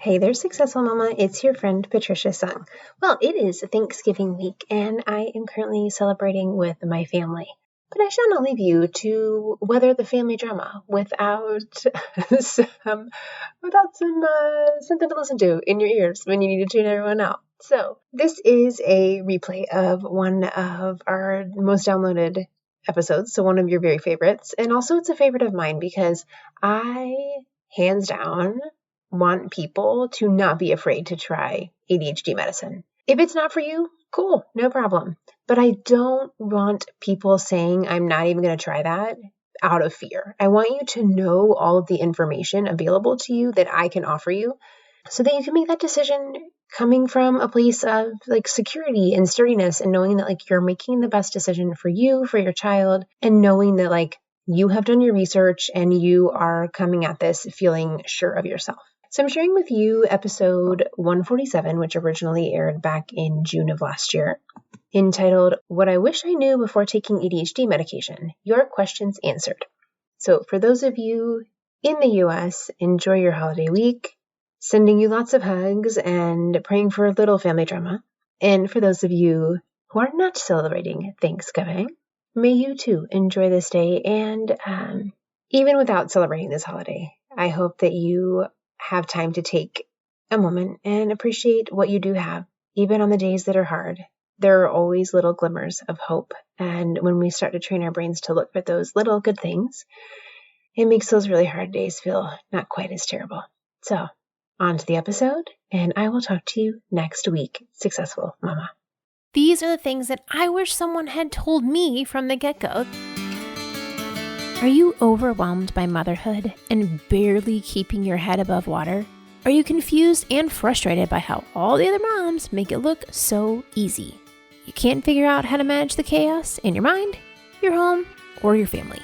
Hey there, Successful Mama. It's your friend, Patricia Sung. Well, it is Thanksgiving week, and I am currently celebrating with my family. But I shall not leave you to weather the family drama without something to listen to in your ears when you need to tune everyone out. So this is a replay of one of our most downloaded episodes, so one of your very favorites. And also it's a favorite of mine because I, hands down, want people to not be afraid to try ADHD medicine. If it's not for you, cool, no problem. But I don't want people saying I'm not even going to try that out of fear. I want you to know all of the information available to you that I can offer you so that you can make that decision coming from a place of security and sturdiness and knowing that you're making the best decision for you, for your child, and knowing that you have done your research and you are coming at this feeling sure of yourself. So I'm sharing with you episode 147, which originally aired back in June of last year, entitled, What I Wish I Knew Before Taking ADHD Medication, Your Questions Answered. So for those of you in the US, enjoy your holiday week, sending you lots of hugs and praying for a little family drama. And for those of you who are not celebrating Thanksgiving, may you too enjoy this day. And even without celebrating this holiday, I hope that you have time to take a moment and appreciate what you do have. Even on the days that are hard, there are always little glimmers of hope. And when we start to train our brains to look for those little good things, it makes those really hard days feel not quite as terrible. So, on to the episode, and I will talk to you next week, Successful Mama. These are the things that I wish someone had told me from the get-go. Are you overwhelmed by motherhood and barely keeping your head above water? Are you confused and frustrated by how all the other moms make it look so easy? You can't figure out how to manage the chaos in your mind, your home, or your family.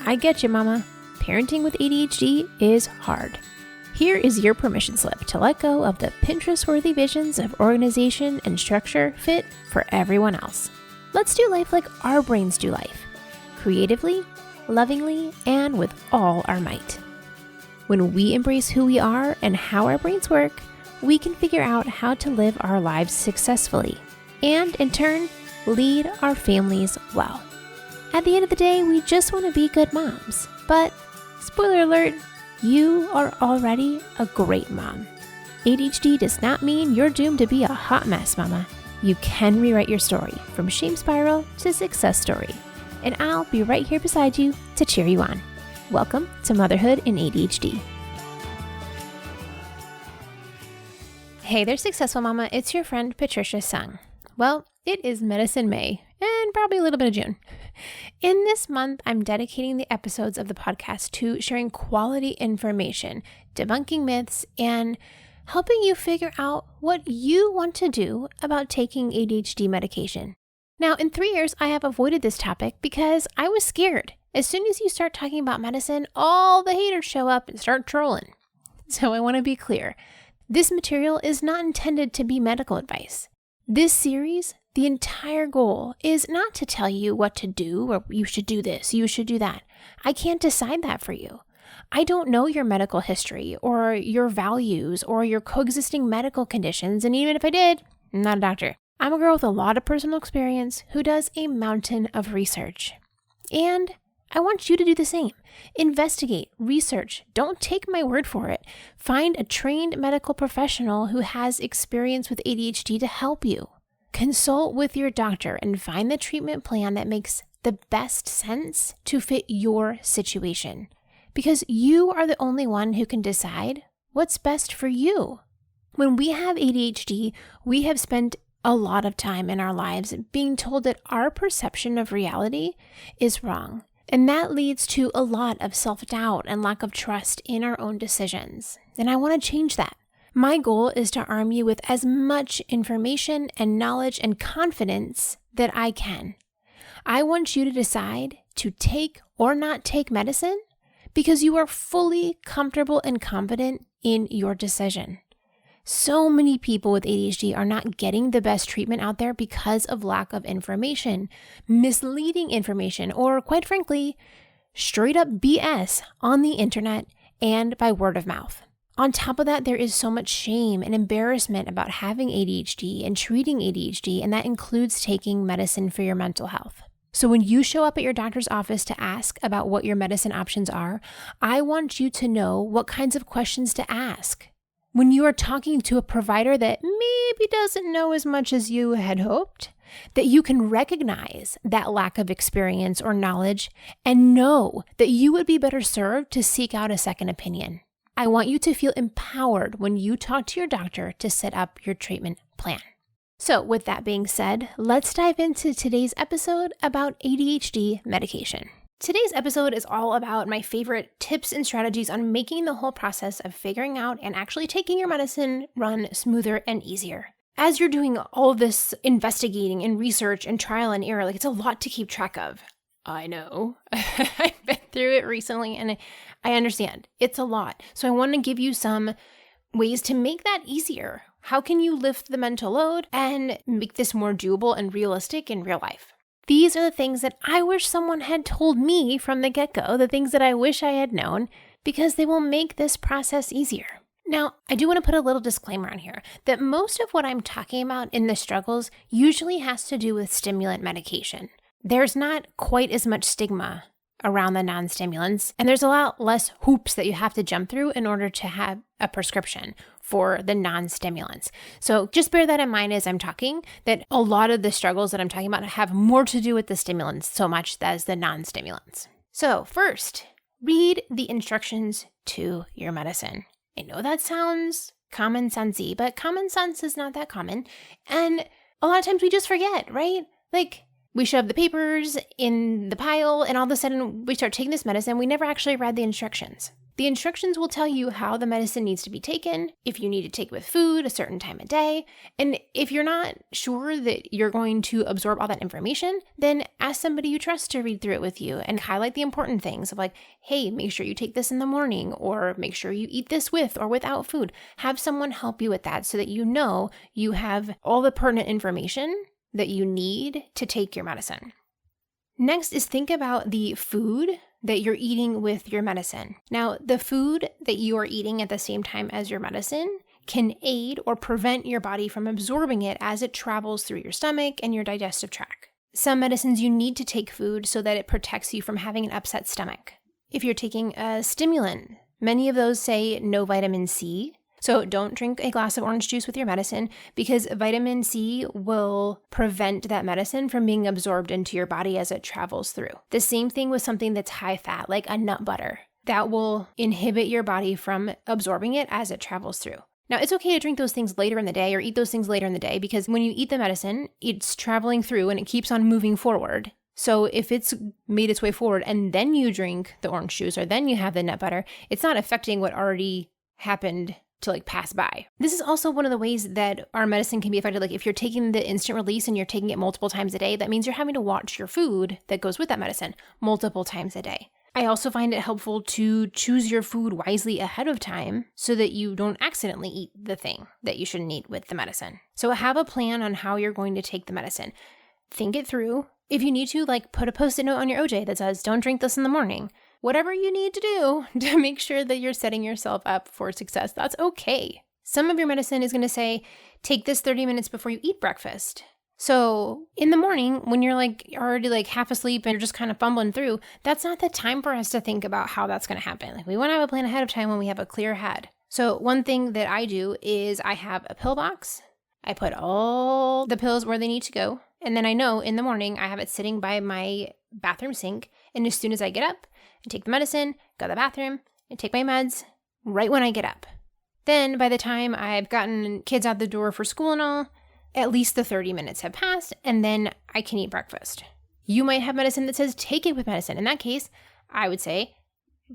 I get you, mama. Parenting with ADHD is hard. Here is your permission slip to let go of the Pinterest-worthy visions of organization and structure fit for everyone else. Let's do life like our brains do life. Creatively, lovingly, and with all our might. When we embrace who we are and how our brains work, we can figure out how to live our lives successfully and, in turn, lead our families well. At the end of the day, we just want to be good moms. But, spoiler alert, you are already a great mom. ADHD does not mean you're doomed to be a hot mess, mama. You can rewrite your story from shame spiral to success story. And I'll be right here beside you to cheer you on. Welcome to Motherhood and ADHD. Hey there, Successful Mama. It's your friend, Patricia Sung. Well, it is Medicine May and probably a little bit of June. In this month, I'm dedicating the episodes of the podcast to sharing quality information, debunking myths, and helping you figure out what you want to do about taking ADHD medication. Now, in 3 years, I have avoided this topic because I was scared. As soon as you start talking about medicine, all the haters show up and start trolling. So I want to be clear. This material is not intended to be medical advice. This series, the entire goal is not to tell you what to do or you should do this, you should do that. I can't decide that for you. I don't know your medical history or your values or your coexisting medical conditions, and even if I did, I'm not a doctor. I'm a girl with a lot of personal experience who does a mountain of research. And I want you to do the same. Investigate, research. Don't take my word for it. Find a trained medical professional who has experience with ADHD to help you. Consult with your doctor and find the treatment plan that makes the best sense to fit your situation. Because you are the only one who can decide what's best for you. When we have ADHD, we have spent a lot of time in our lives being told that our perception of reality is wrong. And that leads to a lot of self-doubt and lack of trust in our own decisions. And I want to change that. My goal is to arm you with as much information and knowledge and confidence that I can. I want you to decide to take or not take medicine because you are fully comfortable and confident in your decision. So many people with ADHD are not getting the best treatment out there because of lack of information, misleading information, or quite frankly, straight up BS on the internet and by word of mouth. On top of that, there is so much shame and embarrassment about having ADHD and treating ADHD, and that includes taking medicine for your mental health. So when you show up at your doctor's office to ask about what your medicine options are, I want you to know what kinds of questions to ask. When you are talking to a provider that maybe doesn't know as much as you had hoped, that you can recognize that lack of experience or knowledge and know that you would be better served to seek out a second opinion. I want you to feel empowered when you talk to your doctor to set up your treatment plan. So with that being said, let's dive into today's episode about ADHD medication. Today's episode is all about my favorite tips and strategies on making the whole process of figuring out and actually taking your medicine run smoother and easier. As you're doing all of this investigating and research and trial and error, it's a lot to keep track of. I know. I've been through it recently and I understand. It's a lot. So I want to give you some ways to make that easier. How can you lift the mental load and make this more doable and realistic in real life? These are the things that I wish someone had told me from the get-go, the things that I wish I had known, because they will make this process easier. Now, I do want to put a little disclaimer on here that most of what I'm talking about in the struggles usually has to do with stimulant medication. There's not quite as much stigma around the non-stimulants, and there's a lot less hoops that you have to jump through in order to have a prescription for the non-stimulants. So just bear that in mind as I'm talking, that a lot of the struggles that I'm talking about have more to do with the stimulants so much as the non-stimulants. So first, read the instructions to your medicine. I know that sounds common sensey, but common sense is not that common. And a lot of times we just forget, right? We shove the papers in the pile and all of a sudden we start taking this medicine. We never actually read the instructions. The instructions will tell you how the medicine needs to be taken, if you need to take with food a certain time of day. And if you're not sure that you're going to absorb all that information, then ask somebody you trust to read through it with you and highlight the important things of hey, make sure you take this in the morning, or make sure you eat this with or without food. Have someone help you with that so that you know you have all the pertinent information that you need to take your medicine. Next is think about the food that you're eating with your medicine. Now, the food that you are eating at the same time as your medicine can aid or prevent your body from absorbing it as it travels through your stomach and your digestive tract. Some medicines you need to take food so that it protects you from having an upset stomach. If you're taking a stimulant, many of those say no vitamin C. So don't drink a glass of orange juice with your medicine because vitamin C will prevent that medicine from being absorbed into your body as it travels through. The same thing with something that's high fat, like a nut butter. That will inhibit your body from absorbing it as it travels through. Now, it's okay to drink those things later in the day or eat those things later in the day because when you eat the medicine, it's traveling through and it keeps on moving forward. So if it's made its way forward and then you drink the orange juice or then you have the nut butter, it's not affecting what already happened to pass by. This is also one of the ways that our medicine can be affected. If you're taking the instant release and you're taking it multiple times a day, that means you're having to watch your food that goes with that medicine multiple times a day. I also find it helpful to choose your food wisely ahead of time so that you don't accidentally eat the thing that you shouldn't eat with the medicine. So have a plan on how you're going to take the medicine. Think it through. If you need to, put a Post-it note on your OJ that says, don't drink this in the morning. Whatever you need to do to make sure that you're setting yourself up for success, that's okay. Some of your medicine is going to say, take this 30 minutes before you eat breakfast. So in the morning, when you're already half asleep and you're just kind of fumbling through, that's not the time for us to think about how that's going to happen. We want to have a plan ahead of time when we have a clear head. So one thing that I do is I have a pill box. I put all the pills where they need to go. And then I know in the morning I have it sitting by my bathroom sink. And as soon as I get up, I take the medicine, go to the bathroom, and take my meds right when I get up. Then by the time I've gotten kids out the door for school and all, at least the 30 minutes have passed, and then I can eat breakfast. You might have medicine that says take it with medicine. In that case, I would say,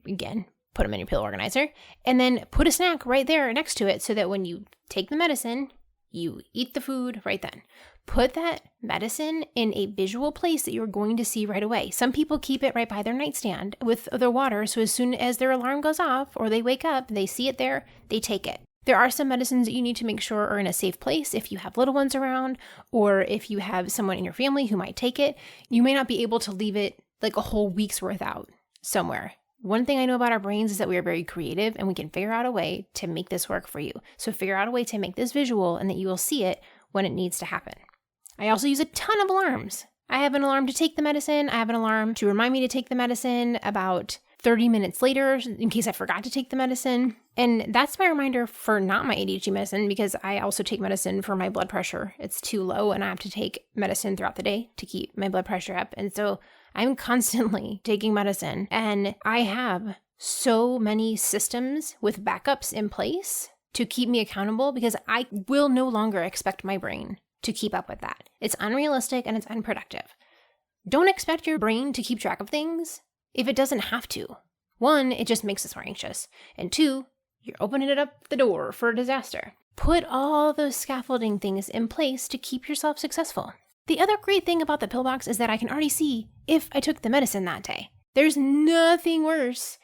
again, put them in your pill organizer, and then put a snack right there next to it so that when you take the medicine, you eat the food right then. Put that medicine in a visual place that you're going to see right away. Some people keep it right by their nightstand with their water, so as soon as their alarm goes off or they wake up, they see it there, they take it. There are some medicines that you need to make sure are in a safe place if you have little ones around or if you have someone in your family who might take it. You may not be able to leave it a whole week's worth out somewhere. One thing I know about our brains is that we are very creative and we can figure out a way to make this work for you. So figure out a way to make this visual and that you will see it when it needs to happen. I also use a ton of alarms. I have an alarm to take the medicine. I have an alarm to remind me to take the medicine about 30 minutes later in case I forgot to take the medicine. And that's my reminder for not my ADHD medicine, because I also take medicine for my blood pressure. It's too low and I have to take medicine throughout the day to keep my blood pressure up. And so I'm constantly taking medicine, and I have so many systems with backups in place to keep me accountable, because I will no longer expect my brain to keep up with that. It's unrealistic and it's unproductive. Don't expect your brain to keep track of things if it doesn't have to. 1, it just makes us more anxious. And 2, you're opening it up the door for a disaster. Put all those scaffolding things in place to keep yourself successful. The other great thing about the pill box is that I can already see if I took the medicine that day. There's nothing worse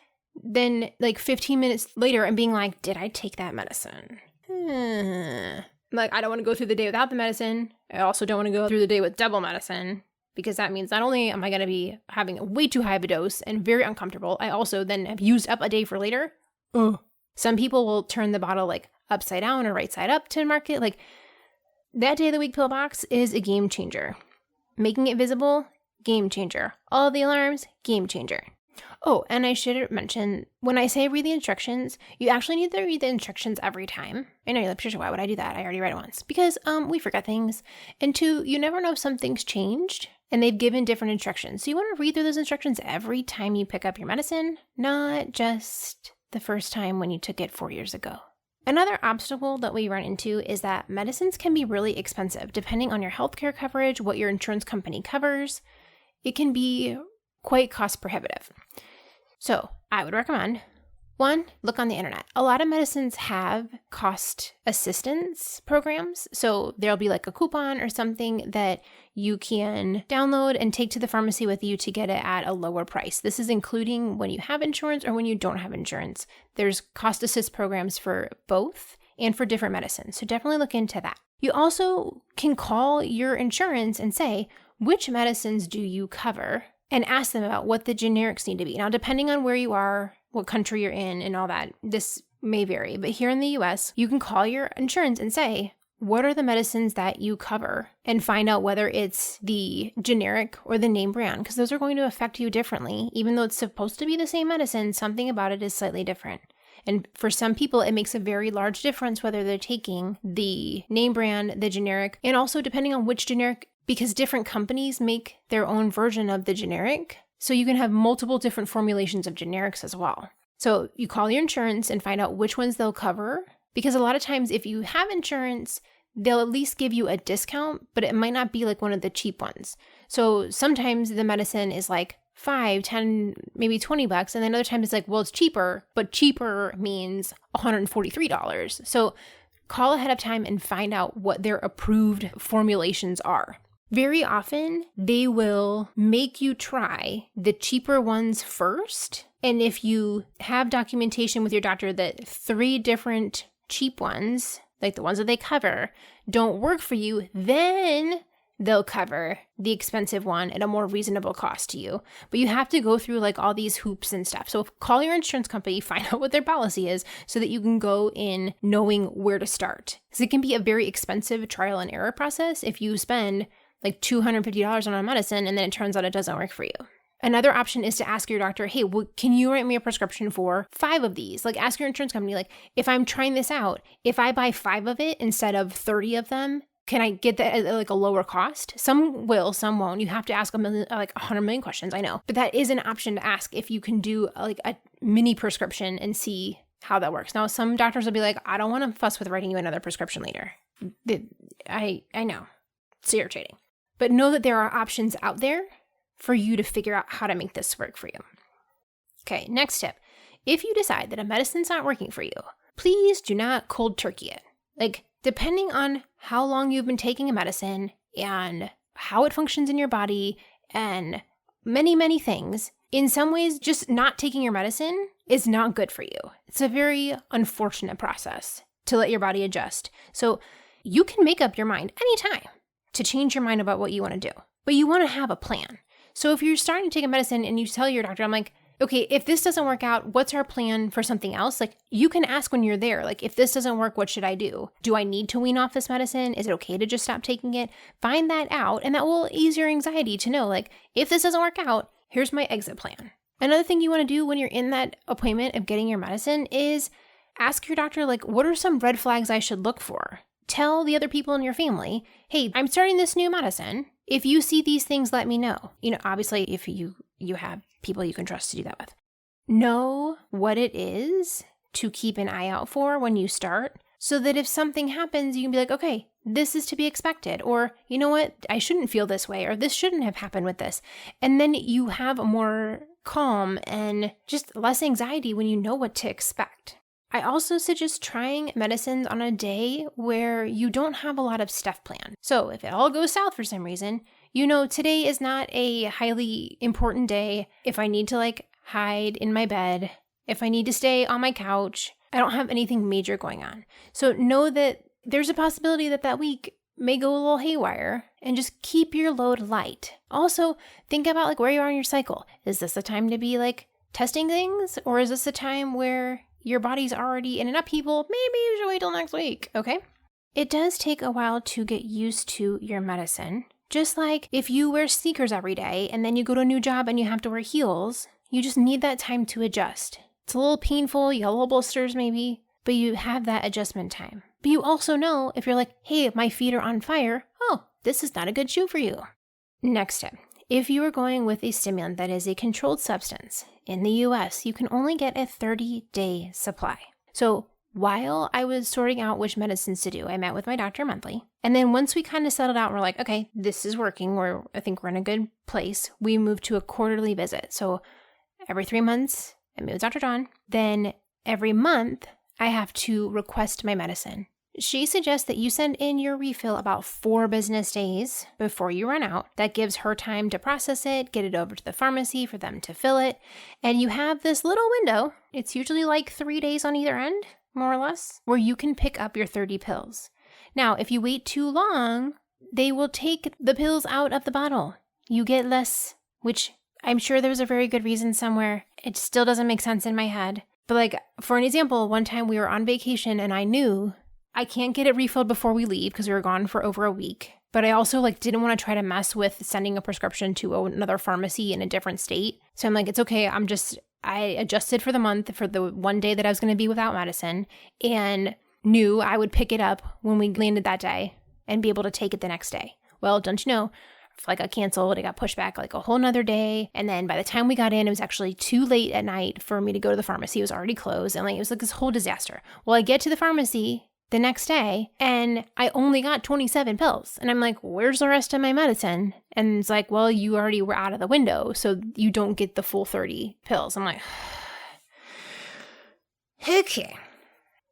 than like 15 minutes later and being like, did I take that medicine? Like, I don't want to go through the day without the medicine. I also don't want to go through the day with double medicine, because that means not only am I going to be having a way too high of a dose and very uncomfortable, I also then have used up a day for later. Some people will turn the bottle like upside down or right side up to market. Like, that day of the week pill box is a game changer. Making it visible, game changer. All the alarms, game changer. Oh, and I should mention, when I say read the instructions, you actually need to read the instructions every time. I know you're like, Patricia, why would I do that? I already read it once. Because we forget things. And 2, you never know if something's changed and they've given different instructions. So you want to read through those instructions every time you pick up your medicine, not just the first time when you took it 4 years ago. Another obstacle that we run into is that medicines can be really expensive depending on your healthcare coverage, what your insurance company covers. It can be quite cost prohibitive. So I would recommend, 1, look on the internet. A lot of medicines have cost assistance programs. So there'll be like a coupon or something that you can download and take to the pharmacy with you to get it at a lower price. This is including when you have insurance or when you don't have insurance. There's cost assist programs for both and for different medicines. So definitely look into that. You also can call your insurance and say, which medicines do you cover? And ask them about what the generics need to be. Now, depending on where you are, what country you're in, and all that, this may vary. But here in the US, you can call your insurance and say, what are the medicines that you cover? And find out whether it's the generic or the name brand, because those are going to affect you differently. Even though it's supposed to be the same medicine, something about it is slightly different. And for some people, it makes a very large difference whether they're taking the name brand, the generic, and also depending on which generic, because different companies make their own version of the generic. So you can have multiple different formulations of generics as well. So you call your insurance and find out which ones they'll cover. Because a lot of times if you have insurance, they'll at least give you a discount, but it might not be like one of the cheap ones. So sometimes the medicine is like $5, $10, maybe $20. And then other times it's like, well, it's cheaper, but cheaper means $143. So call ahead of time and find out what their approved formulations are. Very often, they will make you try the cheaper ones first. And if you have documentation with your doctor that 3 different cheap ones, like the ones that they cover, don't work for you, then they'll cover the expensive one at a more reasonable cost to you. But you have to go through like all these hoops and stuff. So call your insurance company, find out what their policy is so that you can go in knowing where to start. Because it can be a very expensive trial and error process if you spend like $250 on a medicine and then it turns out it doesn't work for you. Another option is to ask your doctor, hey, well, can you write me a prescription for 5 of these? Like ask your insurance company, like if I'm trying this out, if I buy 5 of it instead of 30 of them, can I get that at like a lower cost? Some will, some won't. You have to ask 100 million questions, I know. But that is an option to ask if you can do like a mini prescription and see how that works. Now, some doctors will be like, I don't want to fuss with writing you another prescription later. I know, it's irritating. But know that there are options out there for you to figure out how to make this work for you. Okay, next tip. If you decide that a medicine's not working for you, please do not cold turkey it. Like, depending on how long you've been taking a medicine and how it functions in your body and many, many things, in some ways, just not taking your medicine is not good for you. It's a very unfortunate process to let your body adjust. So you can make up your mind anytime to change your mind about what you want to do, but you want to have a plan. So if you're starting to take a medicine and you tell your doctor, I'm like, okay, if this doesn't work out, what's our plan for something else? Like, you can ask when you're there, like, if this doesn't work, what should I do? Do I need to wean off this medicine? Is it okay to just stop taking it? Find that out, and that will ease your anxiety to know, like, if this doesn't work out, here's my exit plan. Another thing you want to do when you're in that appointment of getting your medicine is ask your doctor, like, what are some red flags I should look for? Tell the other people in your family, hey, I'm starting this new medicine. If you see these things, let me know. Obviously, if you have people you can trust to do that with. Know what it is to keep an eye out for when you start, so that if something happens, you can be like, okay, this is to be expected. Or, you know what, I shouldn't feel this way, or this shouldn't have happened with this. And then you have more calm and just less anxiety when you know what to expect. I also suggest trying medicines on a day where you don't have a lot of stuff planned. So if it all goes south for some reason, today is not a highly important day. If I need to hide in my bed, if I need to stay on my couch, I don't have anything major going on. So know that there's a possibility that week may go a little haywire, and just keep your load light. Also, think about where you are in your cycle. Is this the time to be testing things, or is this the time where your body's already in an upheaval? Maybe you should wait till next week, okay? It does take a while to get used to your medicine. Just like if you wear sneakers every day and then you go to a new job and you have to wear heels, you just need that time to adjust. It's a little painful, you have little blisters maybe, but you have that adjustment time. But you also know if you're like, hey, my feet are on fire, oh, this is not a good shoe for you. Next tip. If you are going with a stimulant that is a controlled substance, in the US, you can only get a 30-day supply. So while I was sorting out which medicines to do, I met with my doctor monthly. And then once we kind of settled out, we're like, okay, this is working. I think we're in a good place. We moved to a quarterly visit. So every 3 months, I meet with Dr. John. Then every month, I have to request my medicine. She suggests that you send in your refill about 4 business days before you run out. That gives her time to process it, get it over to the pharmacy for them to fill it. And you have this little window. It's usually 3 days on either end, more or less, where you can pick up your 30 pills. Now, if you wait too long, they will take the pills out of the bottle. You get less, which I'm sure there was a very good reason somewhere. It still doesn't make sense in my head. But for an example, one time we were on vacation and I knew I can't get it refilled before we leave because we were gone for over a week. But I also didn't want to try to mess with sending a prescription to another pharmacy in a different state. So I'm like, it's okay. I adjusted for the month for the one day that I was going to be without medicine, and knew I would pick it up when we landed that day and be able to take it the next day. Well, don't you know, flight got canceled. It got pushed back a whole nother day. And then by the time we got in, it was actually too late at night for me to go to the pharmacy. It was already closed. And it was this whole disaster. Well, I get to the pharmacy the next day and I only got 27 pills. And I'm like, where's the rest of my medicine? And it's like, well, you already were out of the window, so you don't get the full 30 pills. I'm like, okay.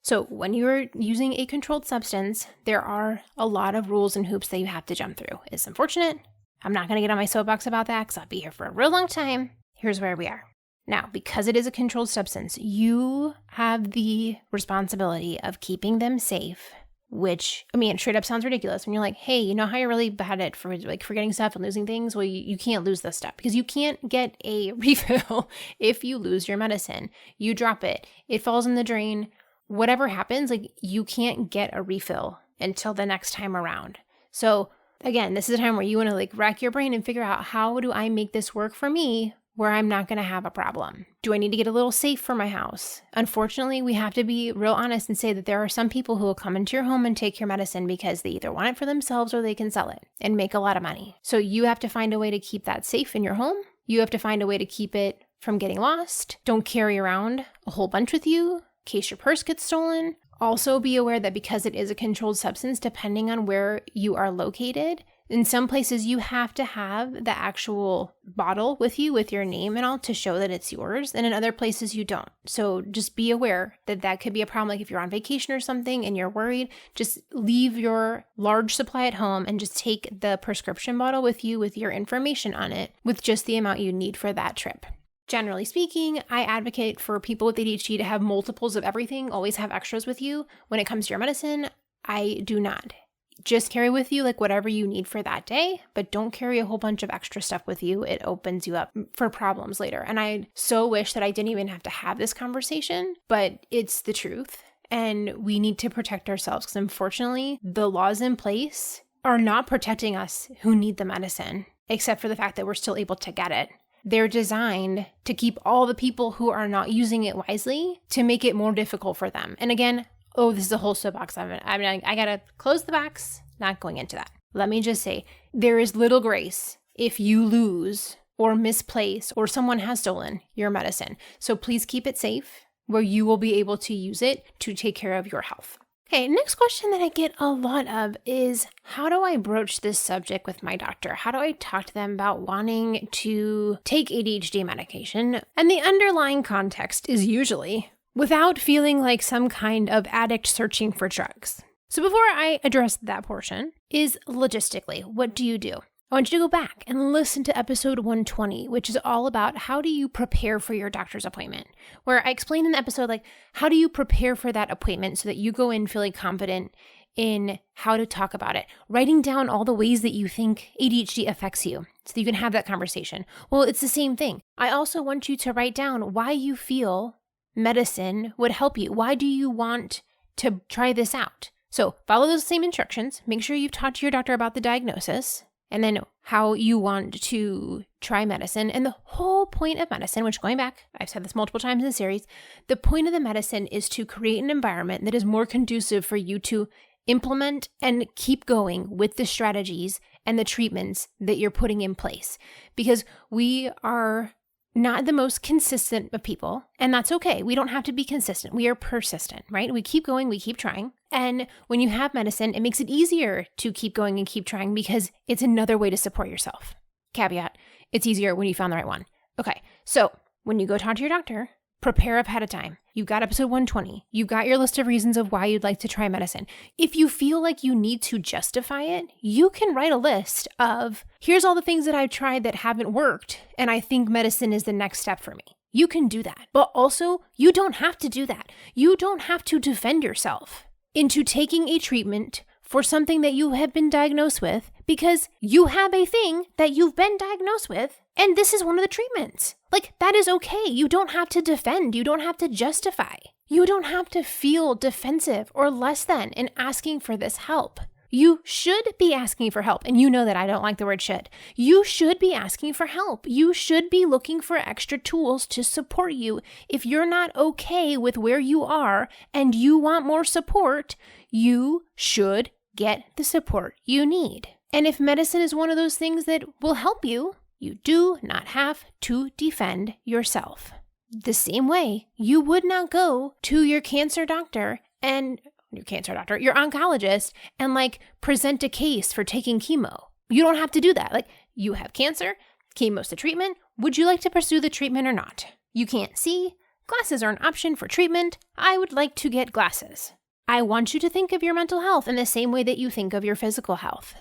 So when you're using a controlled substance, there are a lot of rules and hoops that you have to jump through. It's unfortunate. I'm not going to get on my soapbox about that because I'll be here for a real long time. Here's where we are. Now, because it is a controlled substance, you have the responsibility of keeping them safe, which, straight up sounds ridiculous when you're like, hey, you know how you're really bad at forgetting stuff and losing things? Well, you can't lose this stuff because you can't get a refill if you lose your medicine. You drop it, it falls in the drain. Whatever happens, you can't get a refill until the next time around. So again, this is a time where you want to rack your brain and figure out, how do I make this work for me where I'm not going to have a problem? Do I need to get a little safe for my house? Unfortunately, we have to be real honest and say that there are some people who will come into your home and take your medicine because they either want it for themselves or they can sell it and make a lot of money. So you have to find a way to keep that safe in your home. You have to find a way to keep it from getting lost. Don't carry around a whole bunch with you in case your purse gets stolen. Also be aware that because it is a controlled substance, depending on where you are located, in some places you have to have the actual bottle with you with your name and all to show that it's yours. And in other places you don't. So just be aware that that could be a problem. If you're on vacation or something and you're worried, just leave your large supply at home and just take the prescription bottle with you with your information on it with just the amount you need for that trip. Generally speaking, I advocate for people with ADHD to have multiples of everything, always have extras with you. When it comes to your medicine, I do not. just carry with you like whatever you need for that day, but don't carry a whole bunch of extra stuff with you. It opens you up for problems later. And I so wish that I didn't even have to have this conversation, but it's the truth. And we need to protect ourselves because unfortunately, the laws in place are not protecting us who need the medicine, except for the fact that we're still able to get it. They're designed to keep all the people who are not using it wisely to make it more difficult for them. And again, this is a whole soapbox. I gotta close the box, not going into that. Let me just say, there is little grace if you lose or misplace or someone has stolen your medicine. So please keep it safe where you will be able to use it to take care of your health. Okay, next question that I get a lot of is, how do I broach this subject with my doctor? How do I talk to them about wanting to take ADHD medication? And the underlying context is usually without feeling like some kind of addict searching for drugs. So before I address that portion, is logistically, what do you do? I want you to go back and listen to episode 120, which is all about how do you prepare for your doctor's appointment, where I explained in the episode, like, how do you prepare for that appointment so that you go in feeling confident in how to talk about it, writing down all the ways that you think ADHD affects you so that you can have that conversation. Well, it's the same thing. I also want you to write down why you feel medicine would help you. Why do you want to try this out? So follow those same instructions. Make sure you've talked to your doctor about the diagnosis and then how you want to try medicine. And the whole point of medicine, which going back, I've said this multiple times in the series, the point of the medicine is to create an environment that is more conducive for you to implement and keep going with the strategies and the treatments that you're putting in place. Because we are not the most consistent of people, and that's okay. We don't have to be consistent. We are persistent, right? We keep going, we keep trying. And when you have medicine, it makes it easier to keep going and keep trying because it's another way to support yourself. Caveat, it's easier when you found the right one. Okay, so when you go talk to your doctor, prepare ahead of time. You've got episode 120. You've got your list of reasons of why you'd like to try medicine. If you feel like you need to justify it, you can write a list of, here's all the things that I've tried that haven't worked, and I think medicine is the next step for me. You can do that. But also, you don't have to do that. You don't have to defend yourself into taking a treatment for something that you have been diagnosed with because you have a thing that you've been diagnosed with, and this is one of the treatments. Like, that is okay. You don't have to defend. You don't have to justify. You don't have to feel defensive or less than in asking for this help. You should be asking for help. And you know that I don't like the word should. You should be asking for help. You should be looking for extra tools to support you. If you're not okay with where you are and you want more support, you should get the support you need. And if medicine is one of those things that will help you, you do not have to defend yourself. The same way you would not go to your cancer doctor and your oncologist and like present a case for taking chemo. You don't have to do that. Like, you have cancer, chemo's the treatment. Would you like to pursue the treatment or not? You can't see. Glasses are an option for treatment. I would like to get glasses. I want you to think of your mental health in the same way that you think of your physical health.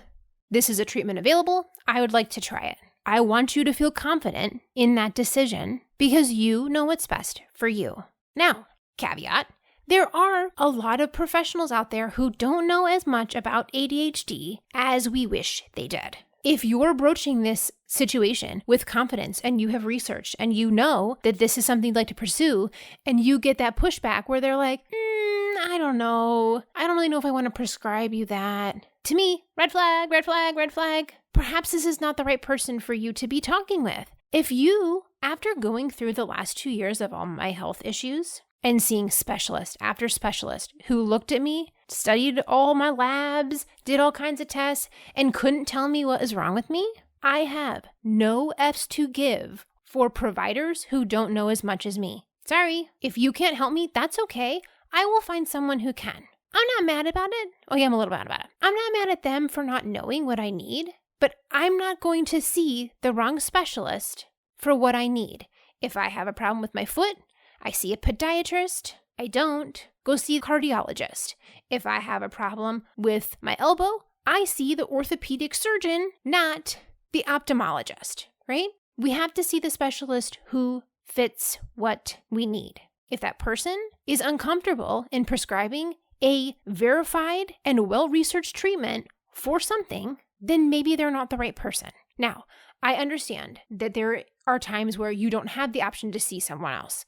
This is a treatment available. I would like to try it. I want you to feel confident in that decision because you know what's best for you. Now, caveat, there are a lot of professionals out there who don't know as much about ADHD as we wish they did. If you're broaching this situation with confidence and you have researched and you know that this is something you'd like to pursue and you get that pushback where they're like, I don't know. I don't really know if I want to prescribe you that. To me, red flag, red flag, red flag. Perhaps this is not the right person for you to be talking with. If you, after going through the last 2 years of all my health issues and seeing specialist after specialist who looked at me, studied all my labs, did all kinds of tests, and couldn't tell me what is wrong with me, I have no F's to give for providers who don't know as much as me. Sorry, if you can't help me, that's okay. I will find someone who can. I'm not mad about it. Oh yeah, I'm a little mad about it. I'm not mad at them for not knowing what I need, but I'm not going to see the wrong specialist for what I need. If I have a problem with my foot, I see a podiatrist. I don't go see a cardiologist. If I have a problem with my elbow, I see the orthopedic surgeon, not the ophthalmologist, right? We have to see the specialist who fits what we need. If that person is uncomfortable in prescribing a verified and well-researched treatment for something, then maybe they're not the right person. Now, I understand that there are times where you don't have the option to see someone else.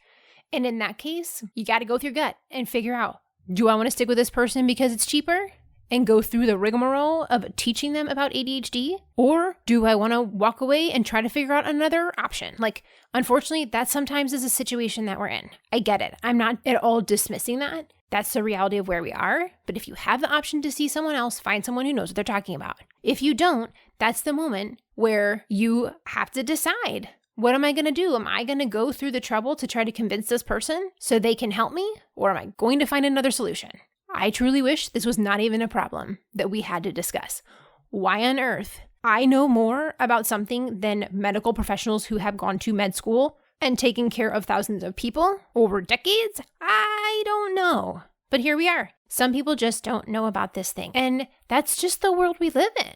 And in that case, you got to go with your gut and figure out, do I want to stick with this person because it's cheaper and go through the rigmarole of teaching them about ADHD? Or do I want to walk away and try to figure out another option? Like, unfortunately, that sometimes is a situation that we're in. I get it. I'm not at all dismissing that. That's the reality of where we are. But if you have the option to see someone else, find someone who knows what they're talking about. If you don't, that's the moment where you have to decide, what am I going to do? Am I going to go through the trouble to try to convince this person so they can help me? Or am I going to find another solution? I truly wish this was not even a problem that we had to discuss. Why on earth? I know more about something than medical professionals who have gone to med school and taken care of thousands of people over decades? I don't know. But here we are. Some people just don't know about this thing. And that's just the world we live in.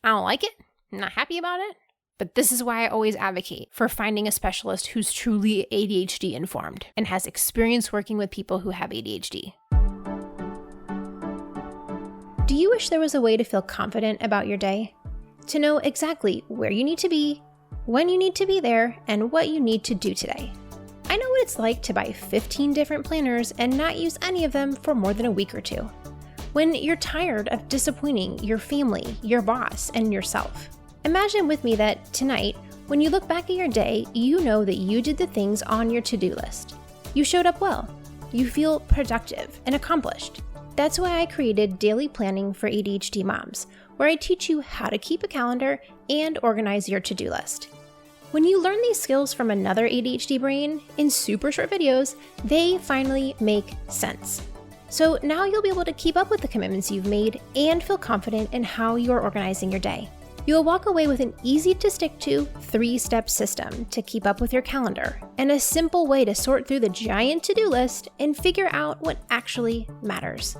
I don't like it. I'm not happy about it. But this is why I always advocate for finding a specialist who's truly ADHD informed and has experience working with people who have ADHD. Do you wish there was a way to feel confident about your day? To know exactly where you need to be, when you need to be there, and what you need to do today? I know what it's like to buy 15 different planners and not use any of them for more than a week or two. When you're tired of disappointing your family, your boss, and yourself. Imagine with me that tonight, when you look back at your day, you know that you did the things on your to-do list. You showed up well. You feel productive and accomplished. That's why I created Daily Planning for ADHD Moms, where I teach you how to keep a calendar and organize your to-do list. When you learn these skills from another ADHD brain in super short videos, they finally make sense. So now you'll be able to keep up with the commitments you've made and feel confident in how you're organizing your day. You'll walk away with an easy-to-stick-to 3-step system to keep up with your calendar and a simple way to sort through the giant to-do list and figure out what actually matters.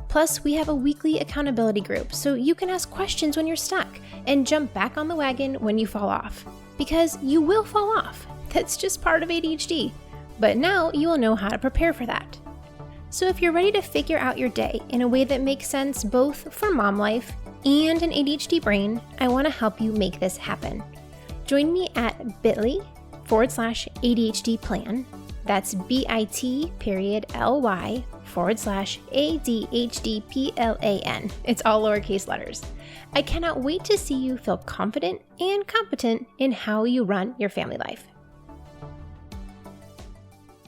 Plus, we have a weekly accountability group so you can ask questions when you're stuck and jump back on the wagon when you fall off. Because you will fall off. That's just part of ADHD. But now you will know how to prepare for that. So if you're ready to figure out your day in a way that makes sense both for mom life and an ADHD brain, I want to help you make this happen. Join me at bit.ly/ADHD plan. That's bit.ly/ADHD plan. It's all lowercase letters. I cannot wait to see you feel confident and competent in how you run your family life.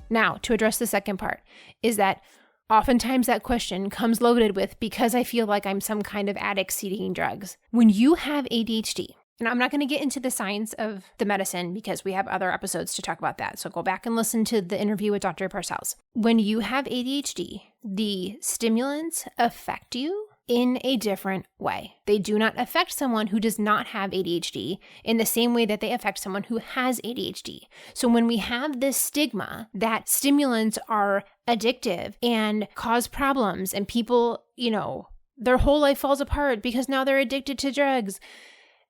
Now, to address the second part, is that oftentimes that question comes loaded with, because I feel like I'm some kind of addict seeking drugs. When you have ADHD, and I'm not going to get into the science of the medicine because we have other episodes to talk about that. So go back and listen to the interview with Dr. Parcells. When you have ADHD, the stimulants affect you in a different way. They do not affect someone who does not have ADHD in the same way that they affect someone who has ADHD. So when we have this stigma that stimulants are addictive and cause problems and people, their whole life falls apart because now they're addicted to drugs,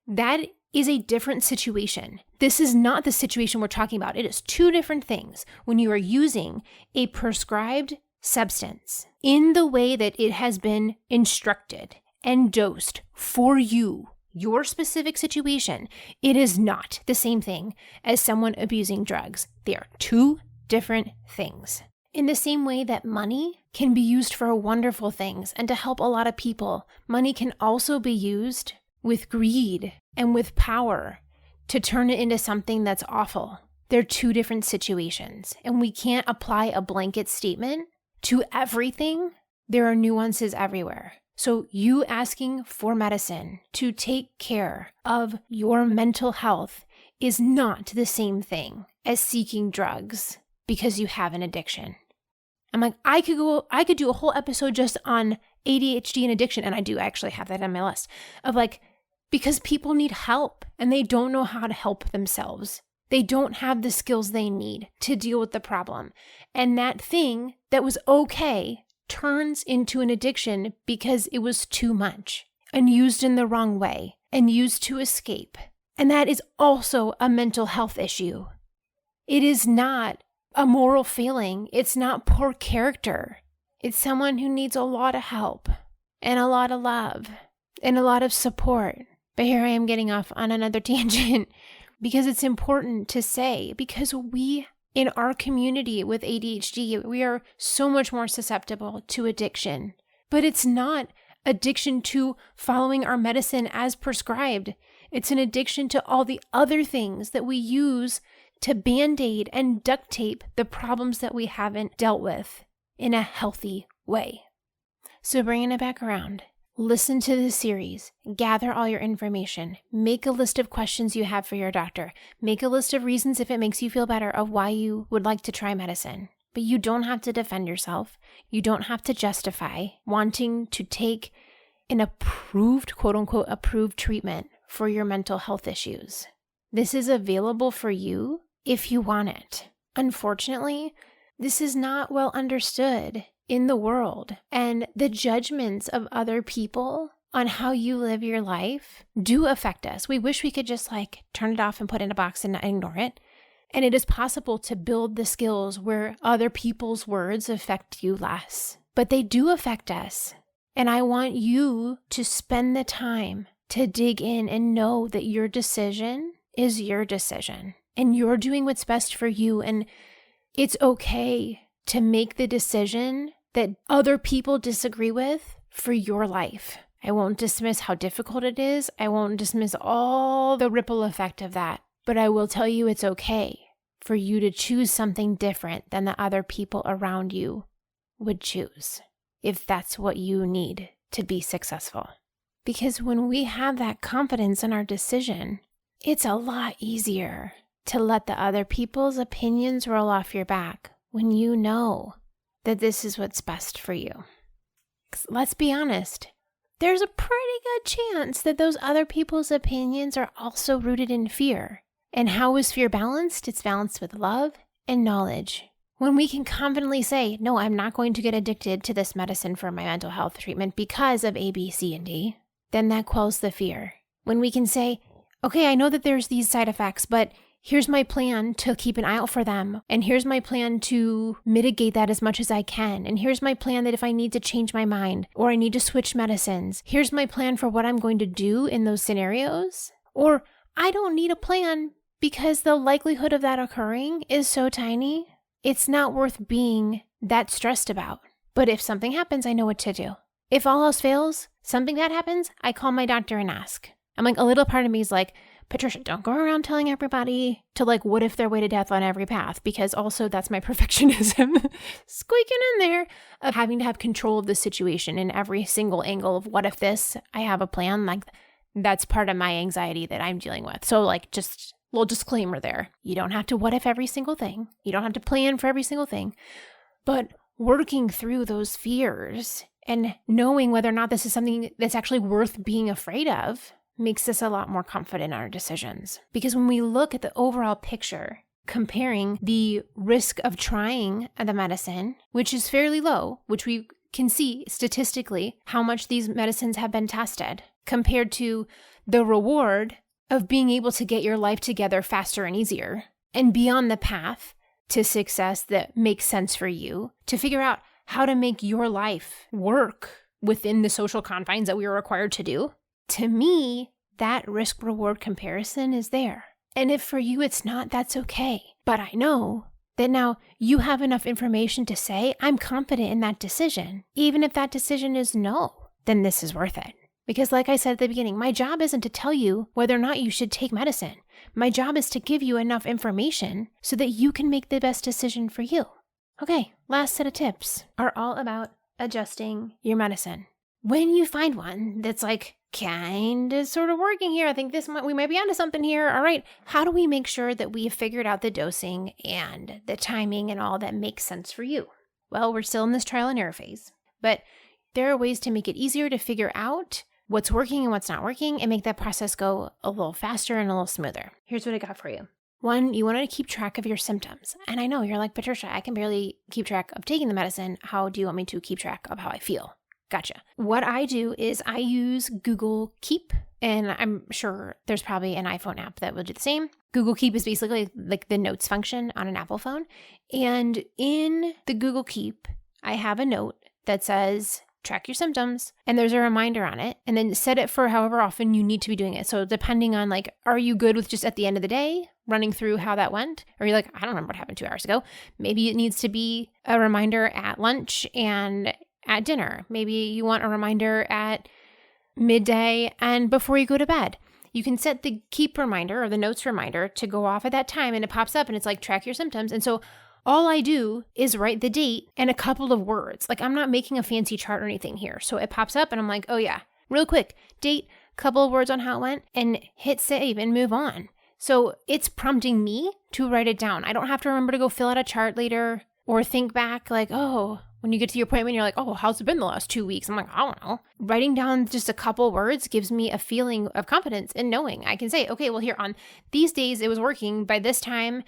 that is a different situation. This is not the situation we're talking about. It is two different things. When you are using a prescribed substance in the way that it has been instructed and dosed for you, your specific situation, it is not the same thing as someone abusing drugs. They are two different things. In the same way that money can be used for wonderful things and to help a lot of people, money can also be used with greed and with power to turn it into something that's awful. They're two different situations, and we can't apply a blanket statement to everything. There are nuances everywhere. So you asking for medicine to take care of your mental health is not the same thing as seeking drugs because you have an addiction. I'm like, I could do a whole episode just on ADHD and addiction, and I do actually have that on my list of because people need help and they don't know how to help themselves. They don't have the skills they need to deal with the problem. And that thing that was okay turns into an addiction because it was too much and used in the wrong way and used to escape. And that is also a mental health issue. It is not a moral failing. It's not poor character. It's someone who needs a lot of help and a lot of love and a lot of support. But here I am getting off on another tangent because it's important to say, because we in our community with ADHD, we are so much more susceptible to addiction. But it's not addiction to following our medicine as prescribed. It's an addiction to all the other things that we use to band-aid and duct tape the problems that we haven't dealt with in a healthy way. So bringing it back around, listen to the series, gather all your information, make a list of questions you have for your doctor, make a list of reasons if it makes you feel better of why you would like to try medicine. But you don't have to defend yourself. You don't have to justify wanting to take an approved, quote unquote, approved treatment for your mental health issues. This is available for you if you want it. Unfortunately, this is not well understood in the world, and the judgments of other people on how you live your life do affect us. We wish we could just turn it off and put it in a box and not ignore it. And it is possible to build the skills where other people's words affect you less, but they do affect us. And I want you to spend the time to dig in and know that your decision is your decision and you're doing what's best for you. And it's okay to make the decision that other people disagree with for your life. I won't dismiss how difficult it is. I won't dismiss all the ripple effect of that. But I will tell you it's okay for you to choose something different than the other people around you would choose, if that's what you need to be successful. Because when we have that confidence in our decision, it's a lot easier to let the other people's opinions roll off your back when you know that this is what's best for you. 'Cause let's be honest, there's a pretty good chance that those other people's opinions are also rooted in fear. And how is fear balanced? It's balanced with love and knowledge. When we can confidently say, no, I'm not going to get addicted to this medicine for my mental health treatment because of A, B, C, and D, then that quells the fear. When we can say, okay, I know that there's these side effects, but here's my plan to keep an eye out for them. And here's my plan to mitigate that as much as I can. And here's my plan that if I need to change my mind or I need to switch medicines, here's my plan for what I'm going to do in those scenarios. Or I don't need a plan because the likelihood of that occurring is so tiny, it's not worth being that stressed about. But if something happens, I know what to do. If all else fails, something bad happens, I call my doctor and ask. I'm a little part of me is Patricia, don't go around telling everybody to what if their way to death on every path, because also that's my perfectionism squeaking in there of having to have control of the situation in every single angle of what if this, I have a plan, that's part of my anxiety that I'm dealing with. So just little disclaimer there. You don't have to what if every single thing. You don't have to plan for every single thing, but working through those fears and knowing whether or not this is something that's actually worth being afraid of makes us a lot more confident in our decisions. Because when we look at the overall picture, comparing the risk of trying the medicine, which is fairly low, which we can see statistically how much these medicines have been tested, compared to the reward of being able to get your life together faster and easier and be on the path to success that makes sense for you, to figure out how to make your life work within the social confines that we are required to do. To me, that risk-reward comparison is there. And if for you it's not, that's okay. But I know that now you have enough information to say, I'm confident in that decision. Even if that decision is no, then this is worth it. Because like I said at the beginning, my job isn't to tell you whether or not you should take medicine. My job is to give you enough information so that you can make the best decision for you. Okay, last set of tips are all about adjusting your medicine. When you find one that's kind of sort of working here, I think we might be onto something here. All right, how do we make sure that we have figured out the dosing and the timing and all that makes sense for you? Well, we're still in this trial and error phase, but there are ways to make it easier to figure out what's working and what's not working and make that process go a little faster and a little smoother. Here's what I got for you. One, you want to keep track of your symptoms. And I know you're like, Patricia, I can barely keep track of taking the medicine. How do you want me to keep track of how I feel? Gotcha. What I do is I use Google Keep, and I'm sure there's probably an iPhone app that will do the same. Google Keep is basically the notes function on an Apple phone. And in the Google Keep, I have a note that says, track your symptoms, and there's a reminder on it, and then set it for however often you need to be doing it. So depending on like, are you good with just at the end of the day running through how that went? Or you're like, I don't remember what happened 2 hours ago. Maybe it needs to be a reminder at lunch and at dinner. Maybe you want a reminder at midday and before you go to bed. You can set the keep reminder or the notes reminder to go off at that time, and it pops up and it's like, track your symptoms. And so all I do is write the date and a couple of words. Like, I'm not making a fancy chart or anything here. So it pops up and I'm like, oh yeah, real quick, date, couple of words on how it went, and hit save and move on. So it's prompting me to write it down. I don't have to remember to go fill out a chart later or think back like, oh, when you get to your appointment, you're like, oh, how's it been the last 2 weeks? I'm like, I don't know. Writing down just a couple words gives me a feeling of confidence in knowing I can say, okay, well, here on these days it was working by this time.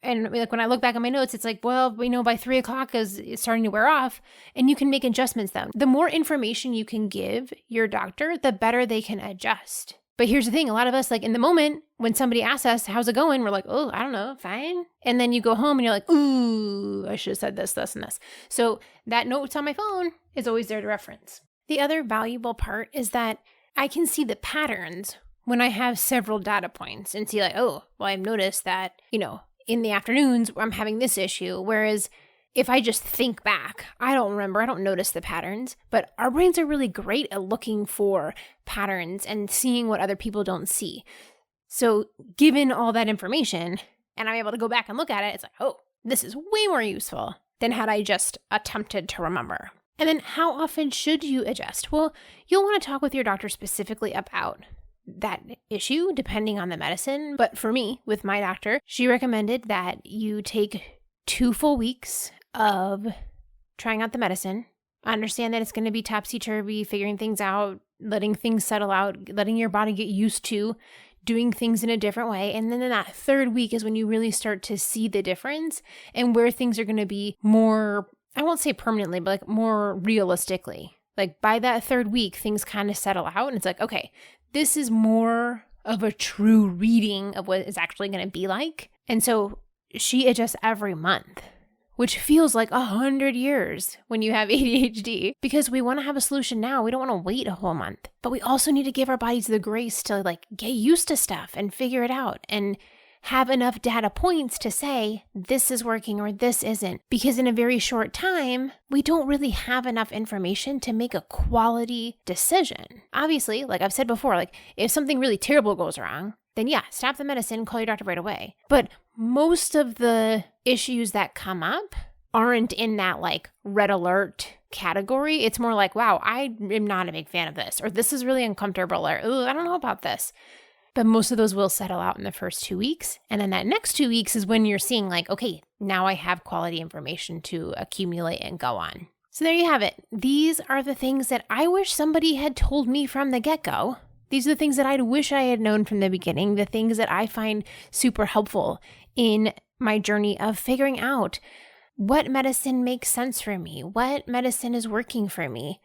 And like when I look back on my notes, it's like, well, we know by 3 o'clock is it's starting to wear off, and you can make adjustments then. The more information you can give your doctor, the better they can adjust. But here's the thing, a lot of us, like in the moment, when somebody asks us, how's it going? We're like, oh, I don't know, fine. And then you go home and you're like, ooh, I should have said this, this, and this. So that notes on my phone is always there to reference. The other valuable part is that I can see the patterns when I have several data points and see like, oh, well, I've noticed that, in the afternoons I'm having this issue. Whereas if I just think back, I don't remember, I don't notice the patterns, but our brains are really great at looking for patterns and seeing what other people don't see. So given all that information, and I'm able to go back and look at it, it's like, oh, this is way more useful than had I just attempted to remember. And then how often should you adjust? Well, you'll want to talk with your doctor specifically about that issue depending on the medicine. But for me, with my doctor, she recommended that you take 2 full weeks of trying out the medicine. I understand that it's going to be topsy-turvy, figuring things out, letting things settle out, letting your body get used to doing things in a different way. And then in that 3rd week is when you really start to see the difference and where things are going to be more, I won't say permanently, but like more realistically. Like by that 3rd week, things kind of settle out and it's like, okay, this is more of a true reading of what it's actually going to be like. And so she adjusts every month, which feels like 100 years when you have ADHD, because we want to have a solution now. We don't want to wait a whole month, but we also need to give our bodies the grace to like get used to stuff and figure it out and have enough data points to say this is working or this isn't. Because in a very short time, we don't really have enough information to make a quality decision. Obviously, like I've said before, like if something really terrible goes wrong, then yeah, stop the medicine, call your doctor right away. But most of the issues that come up aren't in that like red alert category. It's more like, wow, I am not a big fan of this, or this is really uncomfortable, or ooh, I don't know about this. But most of those will settle out in the first 2 weeks. And then that next 2 weeks is when you're seeing like, okay, now I have quality information to accumulate and go on. So there you have it. These are the things that I wish somebody had told me from the get-go. These are the things that I'd wish I had known from the beginning, the things that I find super helpful in my journey of figuring out what medicine makes sense for me, what medicine is working for me.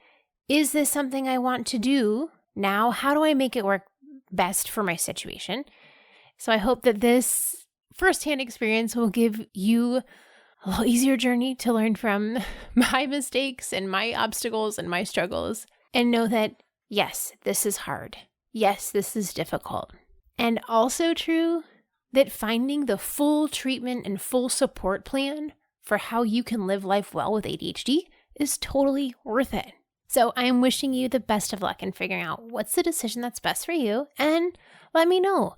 Is this something I want to do now? How do I make it work best for my situation? So I hope that this firsthand experience will give you a little easier journey to learn from my mistakes and my obstacles and my struggles, and know that yes, this is hard. Yes, this is difficult. And also true that finding the full treatment and full support plan for how you can live life well with ADHD is totally worth it. So I'm wishing you the best of luck in figuring out what's the decision that's best for you, and let me know.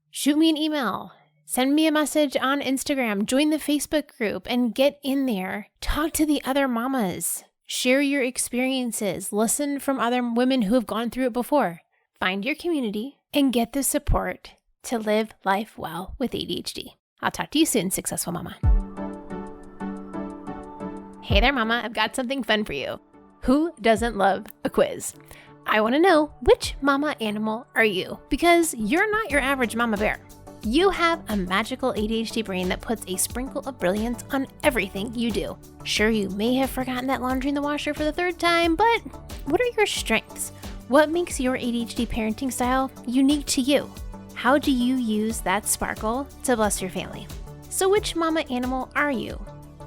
Shoot me an email, send me a message on Instagram, join the Facebook group, and get in there. Talk to the other mamas. Share your experiences. Listen from other women who have gone through it before. Find your community and get the support to live life well with ADHD. I'll talk to you soon, Successful Mama. Hey there, Mama. I've got something fun for you. Who doesn't love a quiz? I want to know, which mama animal are you? Because you're not your average mama bear. You have a magical ADHD brain that puts a sprinkle of brilliance on everything you do. Sure, you may have forgotten that laundry in the washer for the 3rd time, but what are your strengths? What makes your ADHD parenting style unique to you? How do you use that sparkle to bless your family? So which mama animal are you?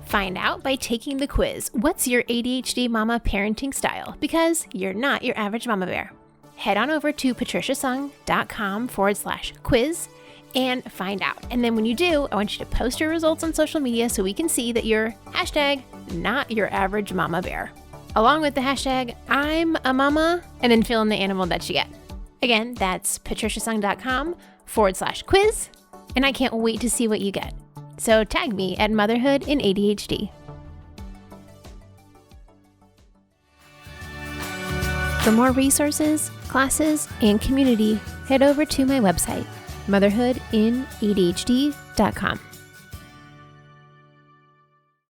Find out by taking the quiz. What's your ADHD mama parenting style? Because you're not your average mama bear. Head on over to patriciasung.com/quiz and find out. And then when you do, I want you to post your results on social media so we can see that you're #not your average mama bear. Along with the hashtag I'm a mama, and then fill in the animal that you get. Again, that's patriciasung.com/quiz, and I can't wait to see what you get. So tag me at Motherhood in ADHD. For more resources, classes, and community, head over to my website, motherhoodinadhd.com.